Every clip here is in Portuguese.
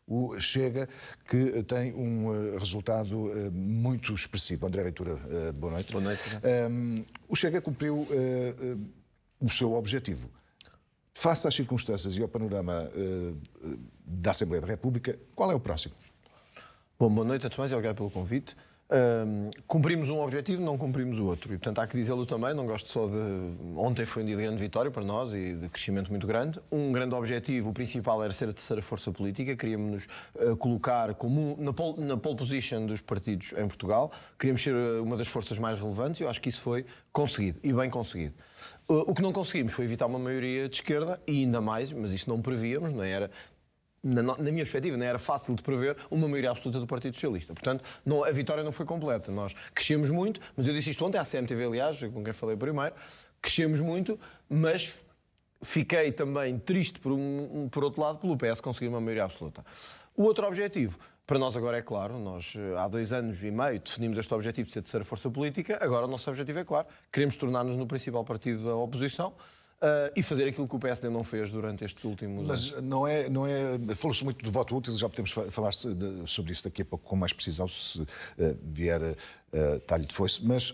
O Chega, que tem um resultado muito expressivo. André Ventura, boa noite. Boa noite. O Chega cumpriu o seu objetivo. Face às circunstâncias e ao panorama da Assembleia da República, qual é o próximo? Bom, boa noite a todos mais e obrigado pelo convite. Cumprimos um objetivo, não cumprimos o outro. E, portanto, há que dizê-lo também. Não gosto só de... Ontem foi um dia de grande vitória para nós e de crescimento muito grande. Um grande objetivo, o principal, era ser a terceira força política. Queríamos nos colocar como na pole position dos partidos em Portugal. Queríamos ser uma das forças mais relevantes e eu acho que isso foi conseguido, e bem conseguido. O que não conseguimos foi evitar uma maioria de esquerda e ainda mais, mas isso não prevíamos, não era... Na minha perspectiva, não era fácil de prever uma maioria absoluta do Partido Socialista. Portanto, a vitória não foi completa. Nós crescemos muito, mas eu disse isto ontem à CMTV, aliás, com quem falei primeiro, crescemos muito, mas fiquei também triste, por outro lado, pelo PS conseguir uma maioria absoluta. O outro objetivo, para nós agora é claro, nós há 2 anos e meio definimos este objetivo de ser terceira força política, agora o nosso objetivo é claro, queremos tornar-nos no principal partido da oposição, e fazer aquilo que o PSD não fez durante estes últimos anos. Mas não é... Falou-se muito do voto útil, já podemos falar sobre isso daqui a pouco com mais precisão, se vier talho de foice, mas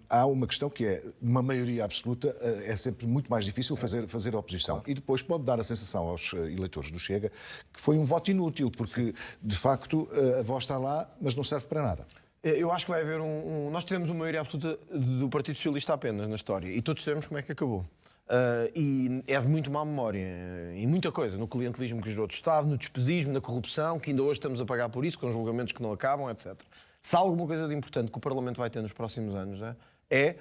há uma questão que é, uma maioria absoluta é sempre muito mais difícil fazer a oposição. Claro. E depois pode dar a sensação aos eleitores do Chega que foi um voto inútil, porque, de facto, a voz está lá, mas não serve para nada. Eu acho que vai haver Nós tivemos uma maioria absoluta do Partido Socialista apenas na história, e todos sabemos como é que acabou. E é de muito má memória em muita coisa, no clientelismo que gerou do Estado, no despesismo, na corrupção, que ainda hoje estamos a pagar por isso, com julgamentos que não acabam, etc. Se há alguma coisa de importante que o Parlamento vai ter nos próximos anos, é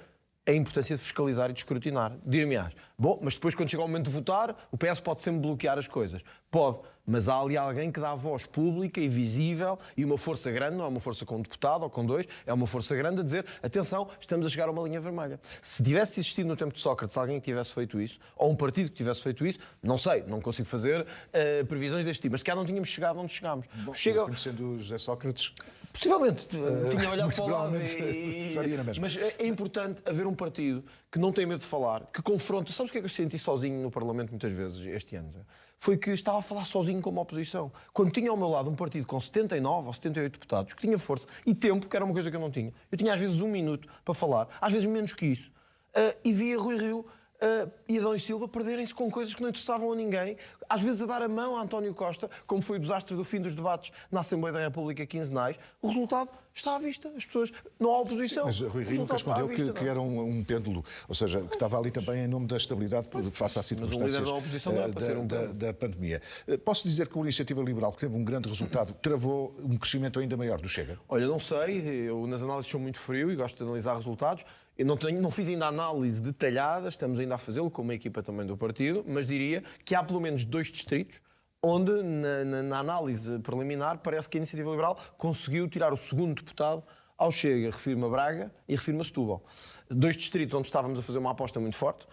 a importância de fiscalizar e de escrutinar. Dir-me-ás, bom, mas depois quando chega o momento de votar, o PS pode sempre bloquear as coisas. Pode, mas há ali alguém que dá voz pública e visível e uma força grande, não é uma força com um deputado ou com 2, é uma força grande a dizer, atenção, estamos a chegar a uma linha vermelha. Se tivesse existido no tempo de Sócrates alguém que tivesse feito isso, ou um partido que tivesse feito isso, não sei, não consigo fazer previsões deste tipo, mas se calhar não tínhamos chegado onde chegámos. Bom, conhecendo o José Sócrates... Possivelmente, tinha olhado para o lado faria na mesma. Mas é importante haver um partido que não tem medo de falar, que confronta. Sabes o que é que eu senti sozinho no Parlamento muitas vezes este ano? Foi que estava a falar sozinho como oposição. Quando tinha ao meu lado um partido com 79 ou 78 deputados, que tinha força e tempo, que era uma coisa que eu não tinha. Eu tinha às vezes 1 minuto para falar, às vezes menos que isso. E via Rui Rio e Adão e Silva perderem-se com coisas que não interessavam a ninguém, às vezes a dar a mão a António Costa, como foi o desastre do fim dos debates na Assembleia da República quinzenais. O resultado está à vista. As pessoas não há oposição. Sim, mas Rui Rio nunca escondeu que era um pêndulo, ou seja, que estava ali também em nome da estabilidade face às circunstâncias da pandemia. Posso dizer que a Iniciativa Liberal, que teve um grande resultado, travou um crescimento ainda maior do Chega? Olha, não sei, eu nas análises sou muito frio e gosto de analisar resultados. Eu não fiz ainda análise detalhada, estamos ainda a fazê-lo com uma equipa também do partido, mas diria que há pelo menos 2 distritos onde, na análise preliminar, parece que a Iniciativa Liberal conseguiu tirar o segundo deputado ao Chega. Refiro-me a Braga e refiro-me a Setúbal. 2 distritos onde estávamos a fazer uma aposta muito forte,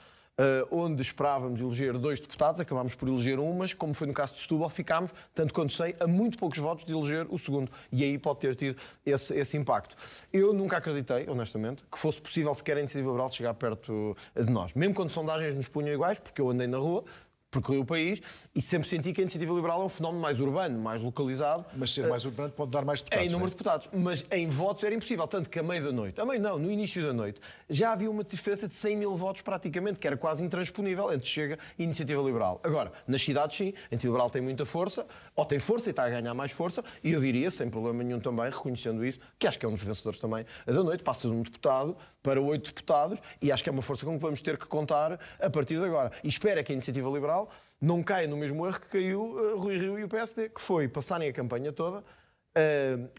onde esperávamos eleger 2 deputados, acabámos por eleger um, mas como foi no caso de Setúbal, ficámos, tanto quanto sei, a muito poucos votos de eleger o segundo. E aí pode ter tido esse impacto. Eu nunca acreditei, honestamente, que fosse possível sequer a Iniciativa Liberal chegar perto de nós. Mesmo quando sondagens nos punham iguais, porque eu andei na rua, percorri o país e sempre senti que a Iniciativa Liberal é um fenómeno mais urbano, mais localizado. Mas ser mais urbano pode dar mais deputados. Em número de deputados, mas em votos era impossível, tanto que à meia da noite, no início da noite, já havia uma diferença de 100 mil votos praticamente, que era quase intransponível entre Chega e Iniciativa Liberal. Agora, nas cidades sim, a Iniciativa Liberal tem muita força, ou tem força e está a ganhar mais força, e eu diria, sem problema nenhum também, reconhecendo isso, que acho que é um dos vencedores também da noite, passa de um deputado para 8 deputados, e acho que é uma força com que vamos ter que contar a partir de agora. E espero que a Iniciativa Liberal não caia no mesmo erro que caiu Rui Rio e o PSD, que foi passarem a campanha toda,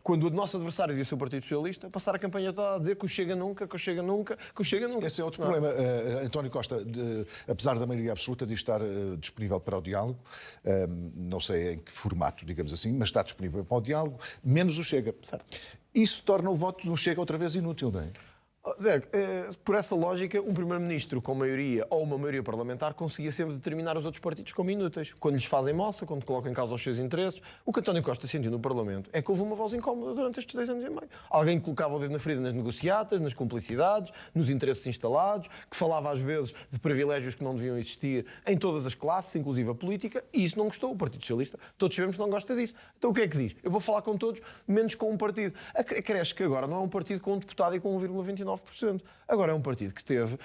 quando o nosso adversário dizia o Partido Socialista, passar a campanha toda a dizer que o Chega nunca, que o Chega nunca, que o Chega nunca. Esse é outro problema. António Costa, apesar da maioria absoluta, diz estar disponível para o diálogo, não sei em que formato, digamos assim, mas está disponível para o diálogo, menos o Chega. Certo. Isso torna o voto do Chega outra vez inútil, não é? Zé, por essa lógica, um primeiro-ministro com maioria ou uma maioria parlamentar conseguia sempre determinar os outros partidos como inúteis. Quando lhes fazem moça, quando colocam em causa os seus interesses. O que António Costa sentiu no Parlamento é que houve uma voz incómoda durante estes 2 anos e meio. Alguém que colocava o dedo na ferida nas negociatas, nas cumplicidades, nos interesses instalados, que falava às vezes de privilégios que não deviam existir em todas as classes, inclusive a política, e isso não gostou. O Partido Socialista, todos sabemos que não gosta disso. Então o que é que diz? Eu vou falar com todos, menos com um partido. Acresce que agora não é um partido com um deputado e com 1,29%. Agora é um partido que teve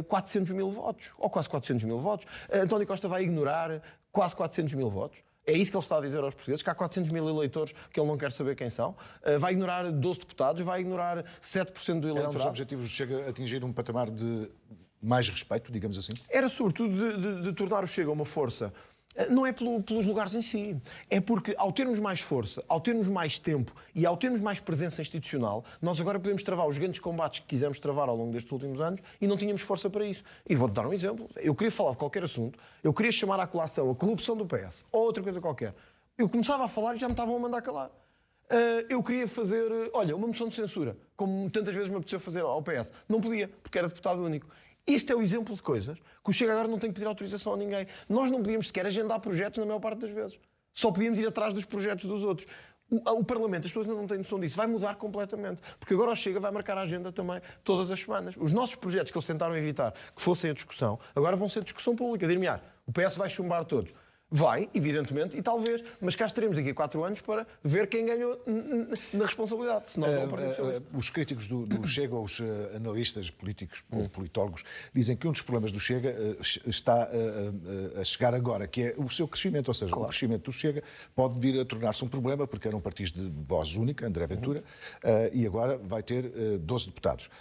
400 mil votos, ou quase 400 mil votos. António Costa vai ignorar quase 400 mil votos. É isso que ele está a dizer aos portugueses, que há 400 mil eleitores que ele não quer saber quem são. Vai ignorar 12 deputados, vai ignorar 7% do eleitorado. Era um dos objetivos do Chega atingir um patamar de mais respeito, digamos assim? Era sobretudo de tornar o Chega uma força. Não é pelos lugares em si, é porque ao termos mais força, ao termos mais tempo e ao termos mais presença institucional, nós agora podemos travar os grandes combates que quisemos travar ao longo destes últimos anos e não tínhamos força para isso. E vou-te dar um exemplo. Eu queria falar de qualquer assunto, eu queria chamar à colação a corrupção do PS ou outra coisa qualquer. Eu começava a falar e já me estavam a mandar calar. Eu queria fazer, uma moção de censura, como tantas vezes me apeteceu fazer ao PS. Não podia, porque era deputado único. Este é o exemplo de coisas que o Chega agora não tem que pedir autorização a ninguém. Nós não podíamos sequer agendar projetos na maior parte das vezes. Só podíamos ir atrás dos projetos dos outros. O Parlamento, as pessoas ainda não têm noção disso, vai mudar completamente. Porque agora o Chega vai marcar a agenda também todas as semanas. Os nossos projetos que eles tentaram evitar que fossem a discussão, agora vão ser discussão pública. Dir-me-á, o PS vai chumbar todos. Vai, evidentemente, e talvez, mas cá estaremos daqui a 4 anos para ver quem ganhou na responsabilidade. Se não, os críticos do Chega, ou os analistas políticos ou politólogos, dizem que um dos problemas do Chega está a chegar agora, que é o seu crescimento, ou seja, o crescimento do Chega pode vir a tornar-se um problema, porque era um partido de voz única, André Ventura, e agora vai ter 12 deputados.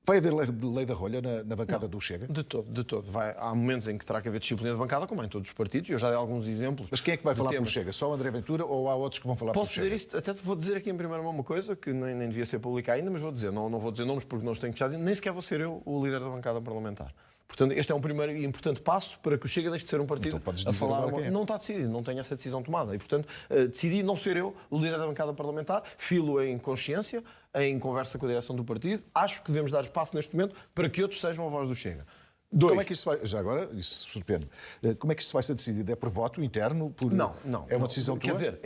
Vai haver lei da rolha na bancada do Chega? De todo. Há momentos em que terá que haver disciplina de bancada, como em todos os partidos. Eu já dei alguns exemplos. Mas quem é que vai falar pelo Chega? Só o André Ventura ou há outros que vão falar pelo Chega? Posso dizer isto? Até vou dizer aqui em primeira mão uma coisa que nem devia ser pública ainda, mas vou dizer. Não vou dizer nomes porque não os tenho fechado. Nem sequer vou ser eu o líder da bancada parlamentar. Portanto, este é um primeiro e importante passo para que o Chega deixe de ser um partido então, a falar. Quem é? Não está decidido, não tenho essa decisão tomada. E, portanto, decidi não ser eu o líder da bancada parlamentar, filo em consciência, em conversa com a direção do partido. Acho que devemos dar espaço neste momento para que outros sejam a voz do Chega. Como é que isso vai... Já agora, isso surpreende. Como é que isso vai ser decidido? É por voto interno? Não. É uma decisão tua? Quer dizer,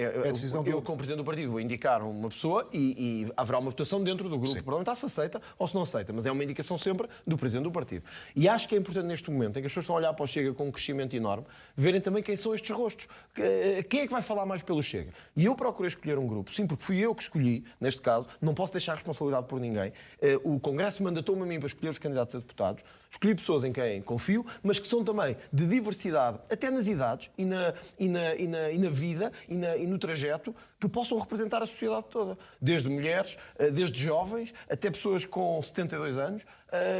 eu como Presidente do Partido vou indicar uma pessoa e haverá uma votação dentro do grupo parlamentar se aceita ou se não aceita. Mas é uma indicação sempre do Presidente do Partido. E acho que é importante neste momento, em que as pessoas estão a olhar para o Chega com um crescimento enorme, verem também quem são estes rostos. Quem é que vai falar mais pelo Chega? E eu procurei escolher um grupo, sim, porque fui eu que escolhi, neste caso, não posso deixar a responsabilidade por ninguém. O Congresso mandatou-me a mim para escolher os candidatos a deputados. Escolhi pessoas em quem confio, mas que são também de diversidade, até nas idades e na vida e no trajeto, que possam representar a sociedade toda. Desde mulheres, desde jovens, até pessoas com 72 anos,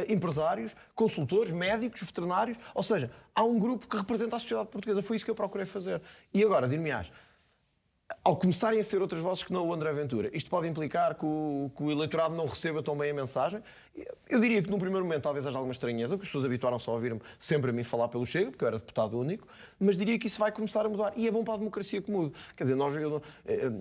empresários, consultores, médicos, veterinários. Ou seja, há um grupo que representa a sociedade portuguesa. Foi isso que eu procurei fazer. E agora, dir-me-ás, ao começarem a ser outras vozes que não o André Ventura, isto pode implicar que o eleitorado não receba tão bem a mensagem? Eu diria que num primeiro momento talvez haja alguma estranheza, porque as pessoas habituaram-se a ouvir-me sempre a mim falar pelo Chega, porque eu era deputado único, mas diria que isso vai começar a mudar. E é bom para a democracia que mude. Quer dizer,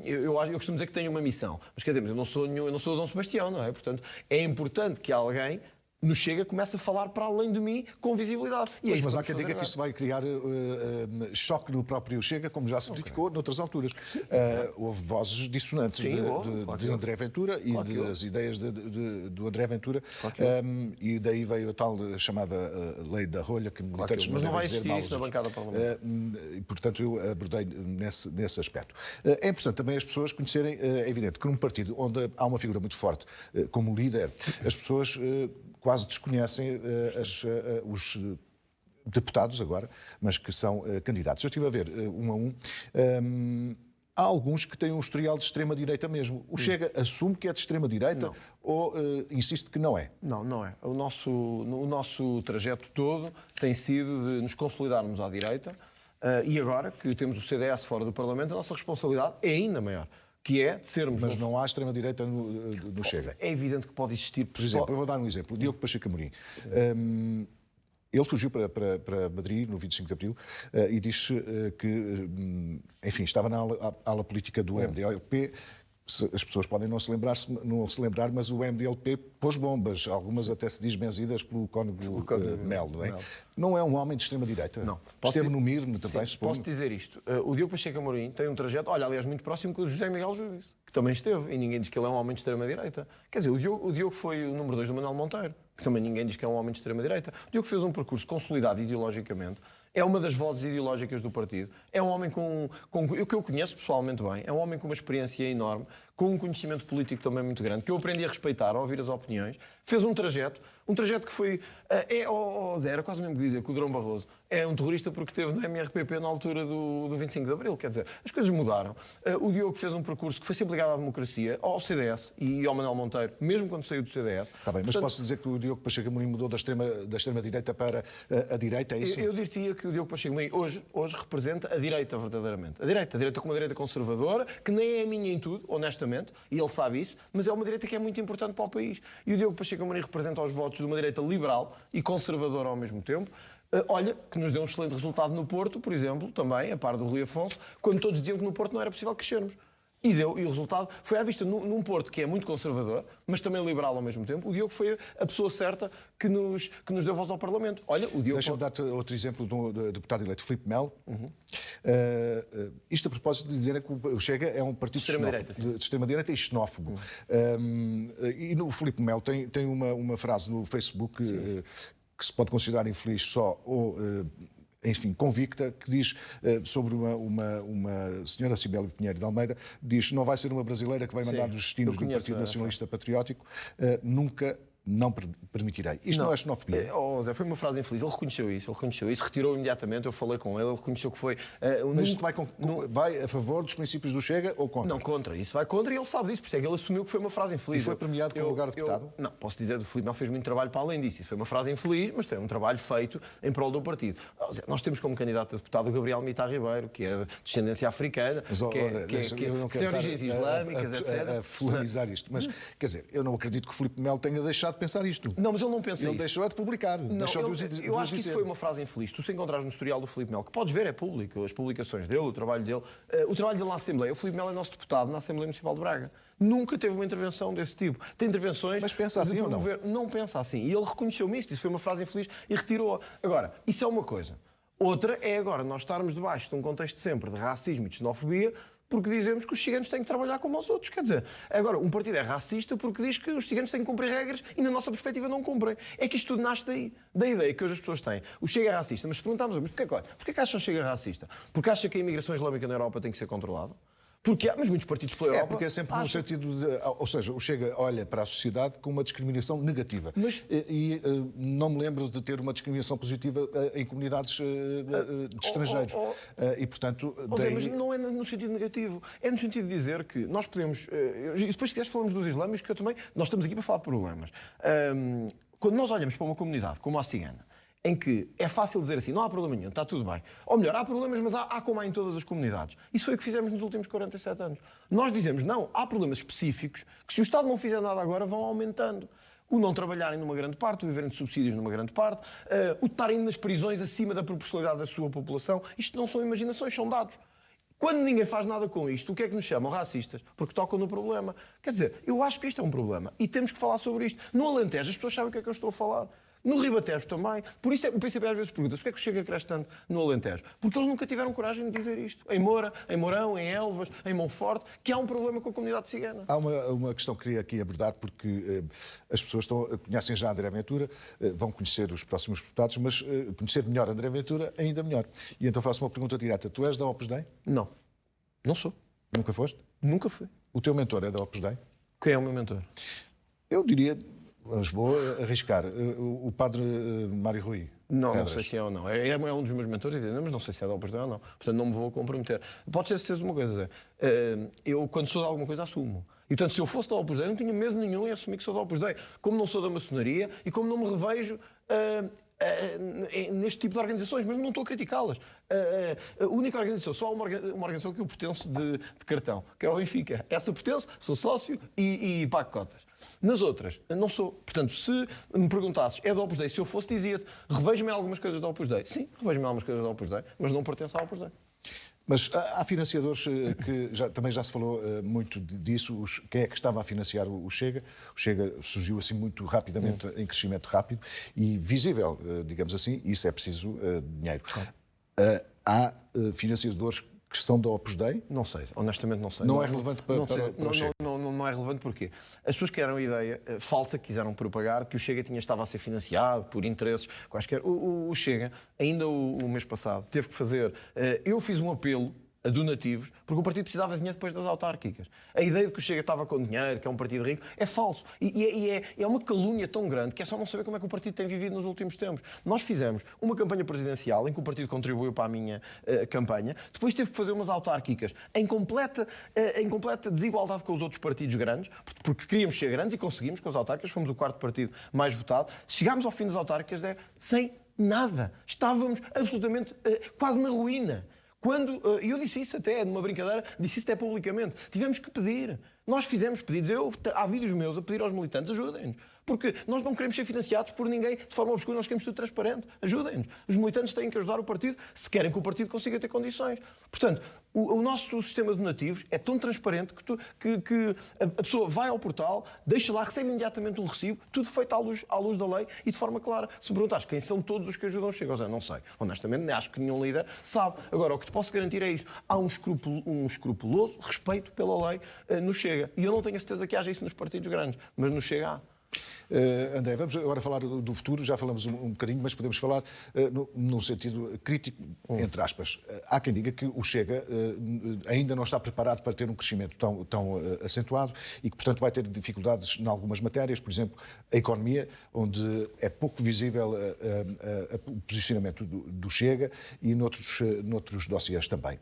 eu costumo dizer que tenho uma missão, mas quer dizer, eu não sou o Dom Sebastião, não é? Portanto, é importante que alguém no Chega começa a falar para além de mim com visibilidade. Mas há quem diga que isso vai criar choque no próprio Chega, como já se verificou noutras alturas. Houve vozes dissonantes de André Ventura e das ideias do André Ventura. E daí veio a tal chamada lei da rolha, que militantes mas não vai existir isso na bancada parlamentar. E, portanto, eu abordei nesse aspecto. É importante também as pessoas conhecerem, é evidente, que num partido onde há uma figura muito forte como líder, as pessoas quase desconhecem os deputados agora, mas que são candidatos. Eu estive a ver um a um. Há alguns que têm um historial de extrema-direita mesmo. O Chega assume que é de extrema-direita ou insiste que não é? Não é. O nosso trajeto todo tem sido de nos consolidarmos à direita e agora que temos o CDS fora do Parlamento, a nossa responsabilidade é ainda maior. Que é de sermos... Mas não há extrema-direita no Chega. É evidente que pode existir... Por exemplo, eu vou dar um exemplo. O Diogo Pacheco Amorim. Ele fugiu para Madrid no 25 de Abril e disse que, enfim, estava na ala política do MDLP, As pessoas podem não se lembrar, mas o MDLP pôs bombas, algumas até se diz benzidas pelo Cónigo Melo, não é? Não é um homem de extrema-direita. Não. Esteve no MIR também, Sim, suponho. posso dizer isto. O Diogo Pacheco Amorim tem um trajeto, olha, aliás, muito próximo com o José Miguel Júdice, que também esteve, e ninguém diz que ele é um homem de extrema-direita. Quer dizer, o Diogo foi o número 2 do Manuel Monteiro, que também ninguém diz que é um homem de extrema-direita. O Diogo fez um percurso consolidado ideologicamente, é uma das vozes ideológicas do partido, é um homem que eu conheço pessoalmente bem, é um homem com uma experiência enorme, com um conhecimento político também muito grande, que eu aprendi a respeitar, a ouvir as opiniões, fez um trajeto que foi... Zé, era quase mesmo que dizer que o Durão Barroso é um terrorista porque esteve na MRPP na altura do 25 de Abril, quer dizer, as coisas mudaram. O Diogo fez um percurso que foi sempre ligado à democracia, ao CDS e ao Manuel Monteiro, mesmo quando saiu do CDS. Está bem, mas posso dizer que o Diogo Pacheco Amorim mudou da extrema-direita para a direita, é isso? Eu diria que o Diogo Pacheco Amorim hoje representa a direita verdadeiramente. A direita como uma direita conservadora, que nem é a minha em tudo, honestamente, e ele sabe isso, mas é uma direita que é muito importante para o país. E o Diogo Pacheco Amorim representa os votos de uma direita liberal e conservadora ao mesmo tempo. Olha, que nos deu um excelente resultado no Porto, por exemplo, também, a par do Rui Afonso, quando todos diziam que no Porto não era possível crescermos. E o resultado foi à vista num Porto que é muito conservador, mas também liberal ao mesmo tempo. O Diogo foi a pessoa certa que nos deu voz ao Parlamento. Olha, o Diogo... Deixa-me dar-te outro exemplo do deputado eleito Filipe Melo. Isto a propósito de dizer que o Chega é um partido de extrema-direita e xenófobo. E no Filipe Melo tem uma frase no Facebook que se pode considerar infeliz só ou... enfim, convicta, que diz sobre uma senhora Cibele Pinheiro de Almeida, diz: não vai ser uma brasileira que vai mandar dos destinos do Partido Nacionalista Patriótico, nunca não permitirei. Isto não é xenofobia. Zé, foi uma frase infeliz. Ele reconheceu isso, retirou imediatamente. Eu falei com ele reconheceu que foi... Mas isto vai a favor dos princípios do Chega ou contra? Não, contra. Isso vai contra e ele sabe disso. Por isso é que ele assumiu que foi uma frase infeliz. E foi premiado com o lugar de deputado? Não, posso dizer, o Filipe Melo fez muito trabalho para além disso. Isso foi uma frase infeliz, mas tem um trabalho feito em prol do partido. Zé, nós temos como candidato a deputado o Gabriel Mitar Ribeiro, que é de descendência africana, que tem origens islâmicas, etc. A fularizar isto. Mas, quer dizer, eu não acredito que o Filipe Melo tenha deixado de pensar isto. Não, mas ele não pensa isso. Ele deixou de publicar. Eu acho que isso foi uma frase infeliz. Tu, se encontrares no historial do Filipe Melo, que podes ver, é público, as publicações dele, o trabalho dele na Assembleia. O Filipe Melo é nosso deputado na Assembleia Municipal de Braga. Nunca teve uma intervenção desse tipo. Tem intervenções... Mas pensa assim ou não? Não pensa assim. E ele reconheceu-me isto. Isso foi uma frase infeliz e retirou-a. Agora, isso é uma coisa. Outra é agora nós estarmos debaixo de um contexto sempre de racismo e de xenofobia, porque dizemos que os ciganos têm que trabalhar como os outros. Quer dizer, agora, um partido é racista porque diz que os ciganos têm que cumprir regras e, na nossa perspectiva, não cumprem. É que isto tudo nasce daí, da ideia que hoje as pessoas têm. O Chega é racista, mas se perguntarmos, mas porquê que acham o Chega racista? Porque acha que a imigração islâmica na Europa tem que ser controlada? Mas muitos partidos pela Europa... porque é sempre no sentido de... Ou seja, o Chega olha para a sociedade com uma discriminação negativa. E não me lembro de ter uma discriminação positiva em comunidades de estrangeiros. E, portanto... Mas não é no sentido negativo. É no sentido de dizer que nós podemos... E depois, se quiseres, falamos dos islâmicos, que eu também... Nós estamos aqui para falar de problemas. Quando nós olhamos para uma comunidade como a cigana, em que é fácil dizer assim, não há problema nenhum, está tudo bem. Ou melhor, há problemas, mas há como há em todas as comunidades. Isso foi o que fizemos nos últimos 47 anos. Nós dizemos, não, há problemas específicos que, se o Estado não fizer nada agora, vão aumentando. O não trabalharem numa grande parte, o viverem de subsídios numa grande parte, o estarem nas prisões acima da proporcionalidade da sua população. Isto não são imaginações, são dados. Quando ninguém faz nada com isto, o que é que nos chamam? Racistas. Porque tocam no problema. Quer dizer, eu acho que isto é um problema. E temos que falar sobre isto. No Alentejo, as pessoas sabem o que é que eu estou a falar. No Ribatejo também. Por isso o PCP às vezes pergunta-se porquê é que o Chega cresce tanto no Alentejo? Porque eles nunca tiveram coragem de dizer isto. Em Moura, em Mourão, em Elvas, em Monforte, que há um problema com a comunidade cigana. Há uma questão que queria aqui abordar, porque as pessoas conhecem já André Ventura, vão conhecer os próximos deputados, mas conhecer melhor André Ventura ainda melhor. E então faço uma pergunta direta. Tu és da Opus Dei? Não. Não sou. Nunca foste? Nunca fui. O teu mentor é da Opus Dei? Quem é o meu mentor? Eu diria... Mas vou arriscar. O padre Mário Rui. Não sei se é ou não. É um dos meus mentores, mas não sei se é da Opus Dei ou não. Portanto, não me vou comprometer. Pode ser certeza de uma coisa. Eu, quando sou de alguma coisa, assumo. E, portanto, se eu fosse da Opus Dei, não tinha medo nenhum em assumir que sou da Opus Dei. Como não sou da maçonaria e como não me revejo neste tipo de organizações, mas não estou a criticá-las. A única organização, só uma organização que eu pertenço de cartão, que é o Benfica. Essa pertenço, sou sócio e pago cotas. Nas outras, não sou. Portanto, se me perguntasses, é da Opus Dei? Se eu fosse, dizia-te, revejo-me algumas coisas da Opus Dei. Sim, revejo-me algumas coisas da Opus Dei, mas não pertenço à Opus Dei. Mas há financiadores que também já se falou muito disso. Quem é que estava a financiar o Chega? O Chega surgiu assim muito rapidamente, em crescimento rápido e visível, digamos assim, e isso é preciso dinheiro. Há financiadores que são da Opus Dei? Não sei, honestamente não sei. Não é relevante para o Chega? Não é relevante porquê? As pessoas criaram a ideia falsa, que quiseram propagar, que o Chega estava a ser financiado por interesses quaisquer. O Chega, ainda o mês passado, teve que fazer... Eu fiz um apelo a donativos, porque o partido precisava de dinheiro depois das autárquicas. A ideia de que o Chega estava com dinheiro, que é um partido rico, é falso. E é uma calúnia tão grande que é só não saber como é que o partido tem vivido nos últimos tempos. Nós fizemos uma campanha presidencial em que o partido contribuiu para a minha campanha, depois teve que fazer umas autárquicas em completa desigualdade com os outros partidos grandes, porque queríamos ser grandes e conseguimos com as autárquicas, fomos o quarto partido mais votado. Chegámos ao fim das autárquicas sem nada. Estávamos absolutamente quase na ruína. E eu disse isso até, numa brincadeira, disse isso até publicamente. Tivemos que pedir. Nós fizemos pedidos. Há vídeos meus a pedir aos militantes, ajudem-nos. Porque nós não queremos ser financiados por ninguém de forma obscura, nós queremos tudo transparente. Ajudem-nos. Os militantes têm que ajudar o partido se querem que o partido consiga ter condições. Portanto, o nosso sistema de donativos é tão transparente que a pessoa vai ao portal, deixa lá, recebe imediatamente um recibo, tudo feito à luz da lei e de forma clara. Se me perguntares quem são todos os que ajudam o Chega, eu não sei. Honestamente, acho que nenhum líder sabe. Agora, o que te posso garantir é isto. Há um escrupuloso respeito pela lei no Chega. E eu não tenho a certeza que haja isso nos partidos grandes, mas no Chega há. André, vamos agora falar do futuro, já falamos um bocadinho, mas podemos falar num sentido crítico, entre aspas. Há quem diga que o Chega ainda não está preparado para ter um crescimento tão acentuado e que, portanto, vai ter dificuldades em algumas matérias, por exemplo, a economia, onde é pouco visível o posicionamento do Chega e noutros dossiês também.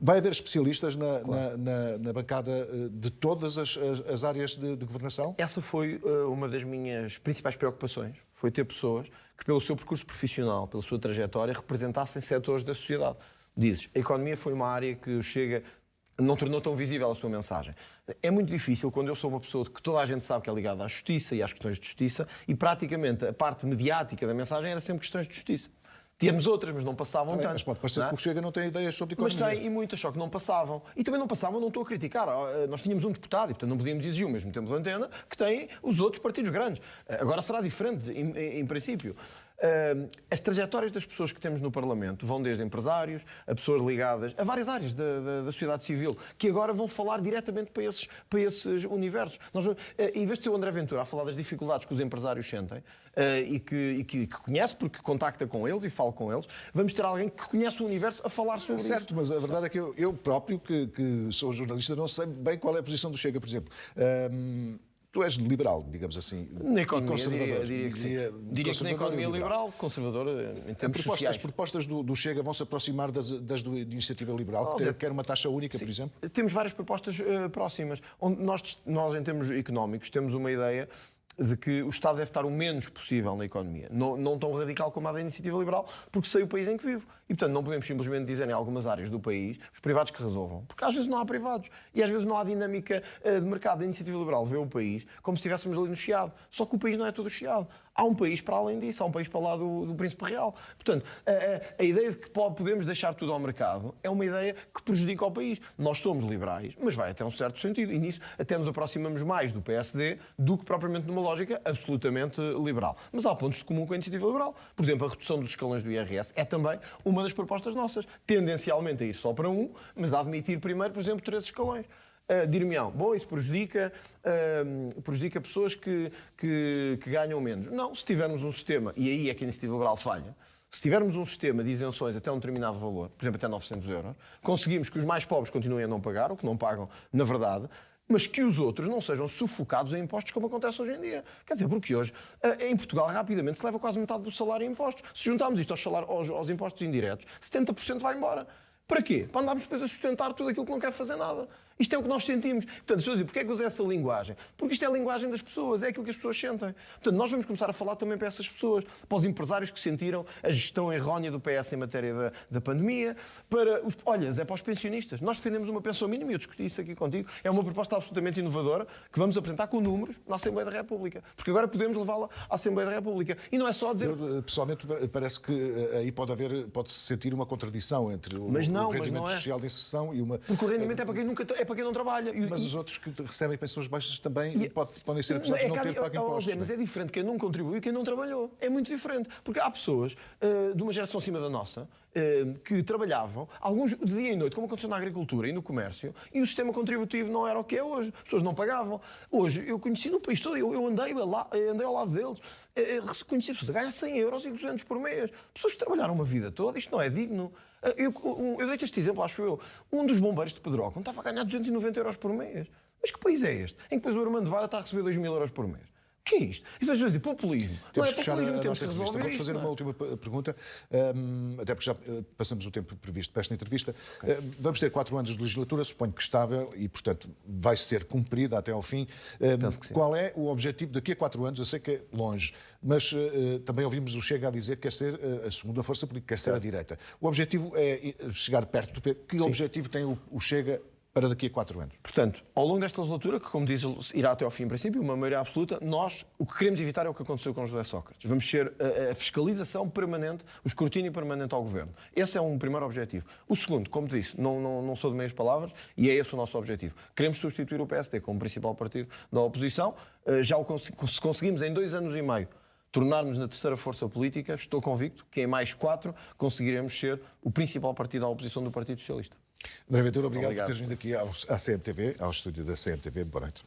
Vai haver especialistas na bancada de todas as áreas de governação? Essa foi uma das minhas principais preocupações, foi ter pessoas que, pelo seu percurso profissional, pela sua trajetória, representassem setores da sociedade. Dizes, a economia foi uma área que o Chega não tornou tão visível a sua mensagem. É muito difícil quando eu sou uma pessoa que toda a gente sabe que é ligada à justiça e às questões de justiça e praticamente a parte mediática da mensagem era sempre questões de justiça. Tínhamos outras, mas não passavam tanto. Mas pode parecer que o Chega não tem ideias sobre economia. Mas tem, e muitas, só que não passavam. E também não passavam, não estou a criticar. Nós tínhamos um deputado, e portanto não podíamos exigir o mesmo tempo de antena que têm os outros partidos grandes. Agora será diferente, em princípio. As trajetórias das pessoas que temos no Parlamento vão desde empresários a pessoas ligadas a várias áreas da sociedade civil, que agora vão falar diretamente para esses universos. Em vez de ser o André Ventura a falar das dificuldades que os empresários sentem e que conhece, porque contacta com eles e fala com eles, vamos ter alguém que conhece o universo a falar sobre isso. Certo, mas a verdade é que eu próprio, que sou jornalista, não sei bem qual é a posição do Chega, por exemplo. Tu és liberal, digamos assim. Na economia, diria que sim. Diria que na economia liberal, conservadora em termos sociais. As propostas do Chega vão se aproximar das da Iniciativa Liberal, que quer uma taxa única, por exemplo? Temos várias propostas próximas. Onde nós, em termos económicos, temos uma ideia de que o Estado deve estar o menos possível na economia. Não tão radical como a da Iniciativa Liberal, porque sei o país em que vivo. E, portanto, não podemos simplesmente dizer em algumas áreas do país os privados que resolvam. Porque às vezes não há privados. E às vezes não há dinâmica de mercado. A Iniciativa Liberal vê o país como se estivéssemos ali no Chiado. Só que o país não é todo Chiado. Há um país para além disso. Há um país para lá do Príncipe Real. Portanto, a ideia de que podemos deixar tudo ao mercado é uma ideia que prejudica o país. Nós somos liberais, mas vai até um certo sentido. E nisso até nos aproximamos mais do PSD do que propriamente numa lógica absolutamente liberal. Mas há pontos de comum com a Iniciativa Liberal. Por exemplo, a redução dos escalões do IRS é também uma das propostas nossas. Tendencialmente a ir só para um, mas a admitir primeiro, por exemplo, 3 escalões. Dir-me-ão, bom, isso prejudica pessoas que ganham menos. Não, se tivermos um sistema, e aí é que a Iniciativa Liberal falha, se tivermos um sistema de isenções até um determinado valor, por exemplo, até 900 euros, conseguimos que os mais pobres continuem a não pagar, o que não pagam, na verdade, mas que os outros não sejam sufocados em impostos como acontece hoje em dia. Quer dizer, porque hoje, em Portugal, rapidamente se leva quase metade do salário em impostos. Se juntarmos isto aos impostos indiretos, 70% vai embora. Para quê? Para andarmos depois a sustentar tudo aquilo que não quer fazer nada. Isto é o que nós sentimos. Portanto, as pessoas dizem, porquê é que usa essa linguagem? Porque isto é a linguagem das pessoas, é aquilo que as pessoas sentem. Portanto, nós vamos começar a falar também para essas pessoas, para os empresários que sentiram a gestão errónea do PS em matéria da pandemia, para os, olha, é para os pensionistas. Nós defendemos uma pensão mínima, e eu discuti isso aqui contigo, é uma proposta absolutamente inovadora que vamos apresentar com números na Assembleia da República. Porque agora podemos levá-la à Assembleia da República. E não é só dizer... Pessoalmente, parece que aí pode-se sentir uma contradição entre o rendimento social de inserção e uma... Porque o rendimento é para quem não trabalha. Mas os outros que recebem pensões baixas também podem ser acusados de não ter pago impostos. Mas é diferente quem não contribuiu e quem não trabalhou. É muito diferente. Porque há pessoas de uma geração acima da nossa que trabalhavam, alguns de dia e noite, como aconteceu na agricultura e no comércio, e o sistema contributivo não era o que é hoje. As pessoas não pagavam. Hoje, eu conheci no país todo, eu andei ao lado deles, conheci pessoas a ganhar 100 euros e 200 por mês. Pessoas que trabalharam uma vida toda, isto não é digno. Eu dei-te este exemplo, acho eu. Um dos bombeiros de Pedrógão estava a ganhar 290 euros por mês. Mas que país é este? Em que depois o Armando Vara está a receber 2.000 euros por mês? O que é isto? E depois dizem populismo. Temos Não é que fechar populismo, a temos nossa que entrevista. resolver Vou isto. fazer uma última pergunta, até porque já passamos o tempo previsto para esta entrevista. Vamos ter 4 anos de legislatura, suponho que estável, e, portanto, vai ser cumprida até ao fim. Penso que sim. Qual é o objetivo daqui a 4 anos? Eu sei que é longe, mas também ouvimos o Chega a dizer que quer ser a segunda força política, quer ser a direita. O objetivo é chegar perto do PT. Que objetivo tem o Chega para daqui a 4 anos? Portanto, ao longo desta legislatura, que, como dizes, irá até ao fim, em princípio, uma maioria absoluta, nós o que queremos evitar é o que aconteceu com José Sócrates. Vamos ser a fiscalização permanente, o escrutínio permanente ao governo. Esse é um primeiro objetivo. O segundo, como disse, não sou de meias palavras, e é esse o nosso objetivo. Queremos substituir o PSD como principal partido da oposição. Se conseguimos em 2 anos e meio tornarmos na terceira força política, estou convicto que em mais 4 conseguiremos ser o principal partido da oposição do Partido Socialista. André Ventura, obrigado por teres vindo aqui à CMTV, ao estúdio da CMTV. Boa noite.